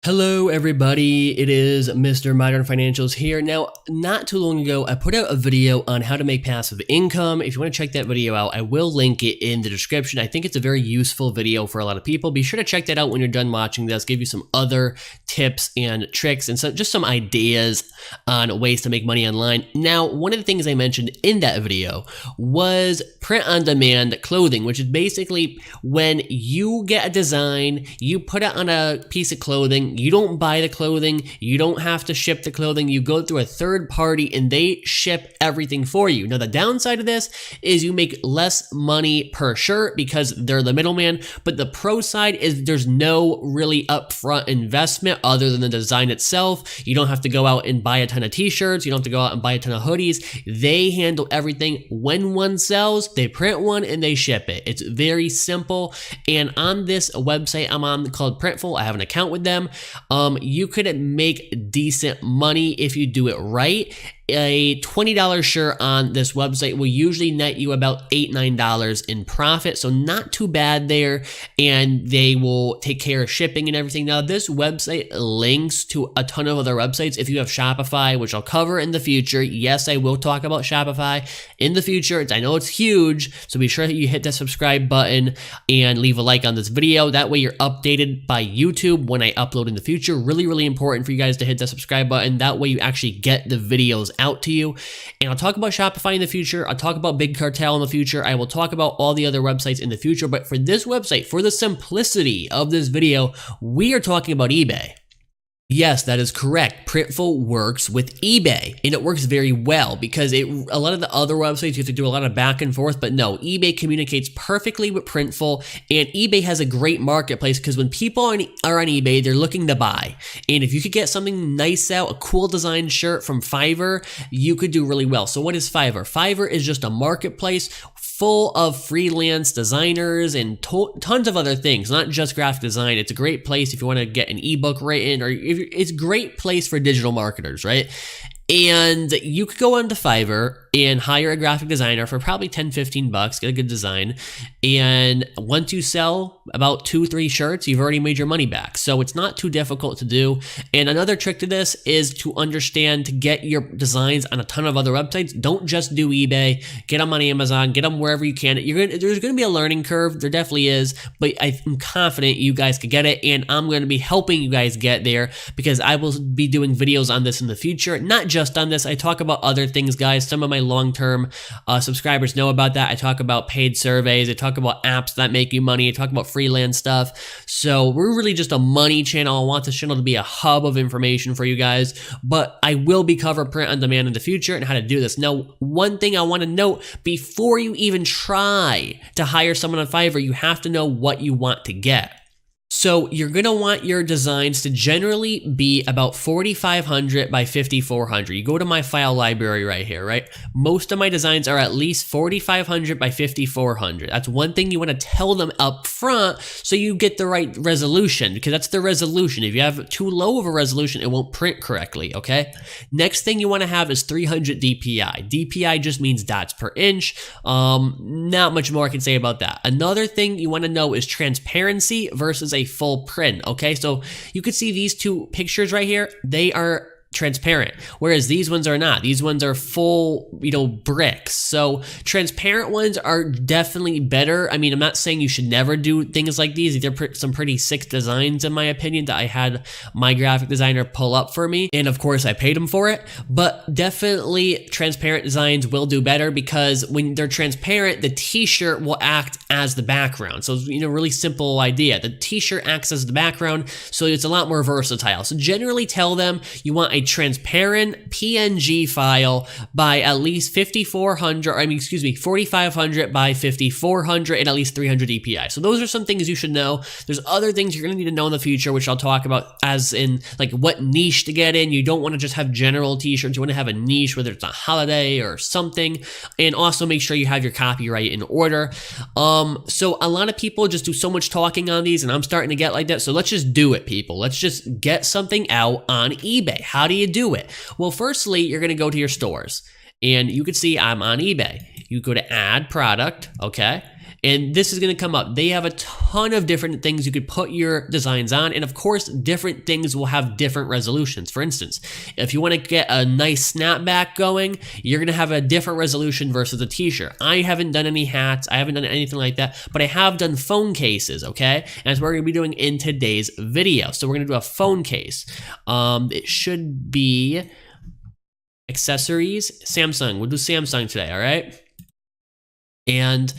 Hello everybody, it is Mr. Modern Financials here. Now, not too long ago, I put out a video on how to make passive income. If you want to check that video out, I will link it in the description. I think it's a very useful video for a lot of people. Be sure to check that out when you're done watching this. Give you some other tips and tricks and just some ideas on ways to make money online. Now, one of the things I mentioned in that video was print-on-demand clothing, which is basically when you get a design, you put it on a piece of clothing. You don't buy the clothing, you don't have to ship the clothing, you go through a third party and they ship everything for you. Now the downside of this is you make less money per shirt because they're the middleman, but the pro side is there's no really upfront investment other than the design itself. You don't have to go out and buy a ton of t-shirts, you don't have to go out and buy a ton of hoodies. They handle everything. When one sells, they print one and they ship it. It's very simple. And on this website I'm on called Printful, I have an account with them. You could make decent money if you do it right. A $20 shirt on this website will usually net you about $8, $9 in profit, so not too bad there, and they will take care of shipping and everything. Now, this website links to a ton of other websites. If you have Shopify, which I'll cover in the future, yes, I will talk about Shopify in the future. I know it's huge, so be sure that you hit that subscribe button and leave a like on this video. That way you're updated by YouTube when I upload in the future. Really, really important for you guys to hit that subscribe button. That way you actually get the videos out to you. And I'll talk about Shopify in the future. I'll talk about Big Cartel in the future. I will talk about all the other websites in the future. But for this website, for the simplicity of this video, we are talking about eBay. Yes, that is correct. Printful works with eBay, and it works very well because a lot of the other websites you have to do a lot of back and forth, but no, eBay communicates perfectly with Printful, and eBay has a great marketplace because when people are on eBay, they're looking to buy. And if you could get something nice out, a cool design shirt from Fiverr, you could do really well. So what is Fiverr? Fiverr is just a marketplace full of freelance designers and tons of other things, not just graphic design. It's a great place if you want to get an ebook written, or it's a great place for digital marketers, right? And you could go onto Fiverr and hire a graphic designer for probably 10, 15 bucks, get a good design. And once you sell about 2-3 shirts, you've already made your money back. So it's not too difficult to do. And another trick to this is to understand to get your designs on a ton of other websites. Don't just do eBay, get them on Amazon, get them wherever you can. There's going to be a learning curve. There definitely is, but I'm confident you guys could get it. And I'm going to be helping you guys get there because I will be doing videos on this in the future. Not just on this, I talk about other things, guys. Some of my long-term subscribers know about that. I talk about paid surveys. I talk about apps that make you money. I talk about freelance stuff. So we're really just a money channel. I want this channel to be a hub of information for you guys, but I will be covering print on demand in the future and how to do this. Now, one thing I want to note, before you even try to hire someone on Fiverr, you have to know what you want to get. So you're going to want your designs to generally be about 4,500 by 5,400. You go to my file library right here, right? Most of my designs are at least 4,500 by 5,400. That's one thing you want to tell them up front so you get the right resolution, because that's the resolution. If you have too low of a resolution, it won't print correctly, okay? Next thing you want to have is 300 DPI. DPI just means dots per inch. Not much more I can say about that. Another thing you want to know is transparency versus a full print. Okay, so you could see these two pictures right here. They are transparent, whereas these ones are not. These ones are full, bricks. So transparent ones are definitely better. I mean, I'm not saying you should never do things like these. They're some pretty sick designs, in my opinion, that I had my graphic designer pull up for me. And of course, I paid him for it. But definitely transparent designs will do better because when they're transparent, the t-shirt will act as the background. So, really simple idea. The t-shirt acts as the background, so it's a lot more versatile. So generally tell them you want a transparent PNG file by at least 4,500 by 5,400 and at least 300 DPI. So those are some things you should know. There's other things you're going to need to know in the future, which I'll talk about, as in like what niche to get in. You don't want to just have general t-shirts. You want to have a niche, whether it's a holiday or something, and also make sure you have your copyright in order. So a lot of people just do so much talking on these, and I'm starting to get like that. So let's just do it, people. Let's just get something out on eBay. How do you do it? Well, firstly, you're going to go to your stores, and you can see I'm on eBay. You go to add product, okay? and this is going to come up. They have a ton of different things you could put your designs on, and of course, different things will have different resolutions. For instance, if you want to get a nice snapback going, you're going to have a different resolution versus a t-shirt. I haven't done any hats, I haven't done anything like that, but I have done phone cases, okay? And that's what we're going to be doing in today's video. So we're going to do a phone case. It should be accessories, Samsung. We'll do Samsung today, all right? And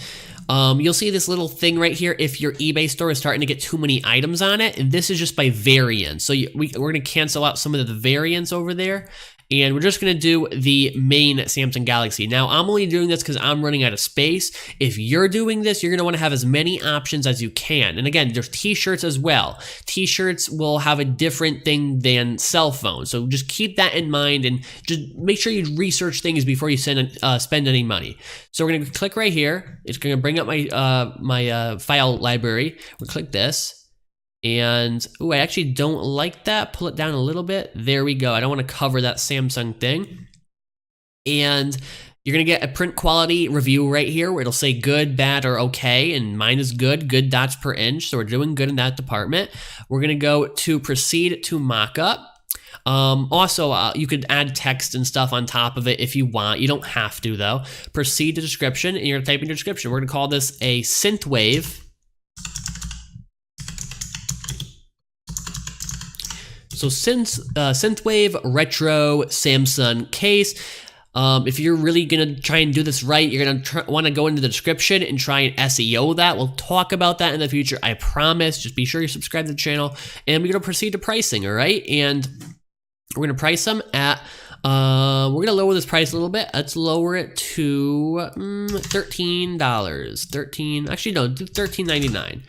you'll see this little thing right here if your eBay store is starting to get too many items on it, and this is just by variant. So we're going to cancel out some of the variants over there, and we're just going to do the main Samsung Galaxy. Now, I'm only doing this because I'm running out of space. If you're doing this, you're going to want to have as many options as you can. And again, there's t-shirts as well. T-shirts will have a different thing than cell phones. So just keep that in mind and just make sure you research things before you spend any money. So we're going to click right here. It's going to bring up my file library. We'll click this. And, oh, I actually don't like that. Pull it down a little bit. There we go. I don't want to cover that Samsung thing. And you're going to get a print quality review right here where it'll say good, bad, or okay. And mine is good dots per inch. So we're doing good in that department. We're going to go to proceed to mockup. Also, you could add text and stuff on top of it if you want. You don't have to, though. Proceed to description, and you're going to type in your description. We're going to call this a synthwave. So synthwave retro Samsung case. If you're really gonna try and do this right, you're gonna want to go into the description and try and SEO that. We'll talk about that in the future, I promise. Just be sure you subscribe to the channel, and we're gonna proceed to pricing, all right? And we're gonna price them at. We're gonna lower this price a little bit. Let's lower it to $13. Actually, no, do $13.99.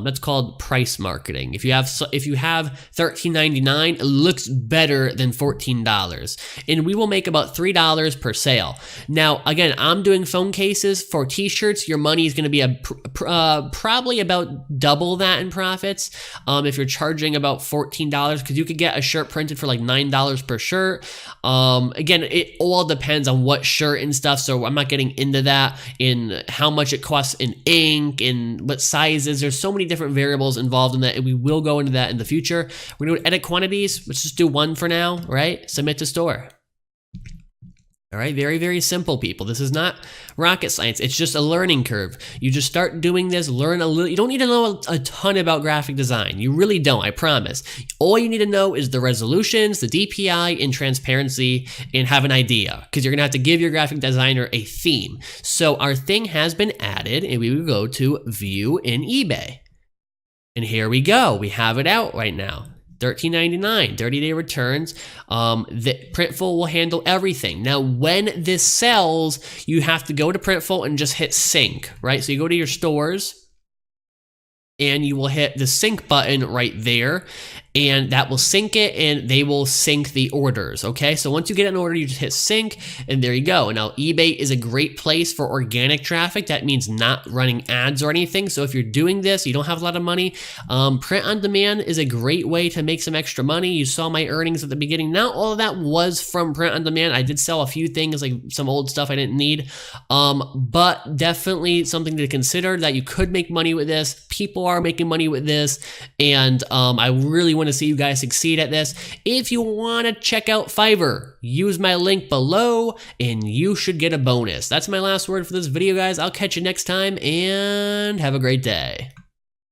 That's called price marketing. If you have $13.99, it looks better than $14, and we will make about $3 per sale. Now, again, I'm doing phone cases for t-shirts. Your money is going to be probably about double that in profits. If you're charging about $14, because you could get a shirt printed for like $9 per shirt. Again, it all depends on what shirt and stuff. So I'm not getting into that in how much it costs in ink and what sizes. There's so many different variables involved in that, and we will go into that in the future. We're going to edit quantities. Let's just do one for now, right? Submit to store. All right, very, very simple, people. This is not rocket science. It's just a learning curve. You just start doing this, learn a little. You don't need to know a ton about graphic design. You really don't, I promise. All you need to know is the resolutions, the DPI, and transparency, and have an idea, because you're going to have to give your graphic designer a theme. So our thing has been added, and we will go to View in eBay. And here we go. We have it out right now. $13.99, 30-day returns. The Printful will handle everything. Now, when this sells, you have to go to Printful and just hit sync, right? So you go to your stores, and you will hit the sync button right there, and that will sync it, and they will sync the orders, okay? So once you get an order, you just hit sync, and there you go. Now, eBay is a great place for organic traffic. That means not running ads or anything. So if you're doing this, you don't have a lot of money, print on demand is a great way to make some extra money. You saw my earnings at the beginning. Not all of that was from print on demand. I did sell a few things, like some old stuff I didn't need, but definitely something to consider, that you could make money with this. People are making money with this, and I really want to see you guys succeed at this. If you want to check out Fiverr, use my link below and you should get a bonus. That's my last word for this video, guys. I'll catch you next time, and have a great day.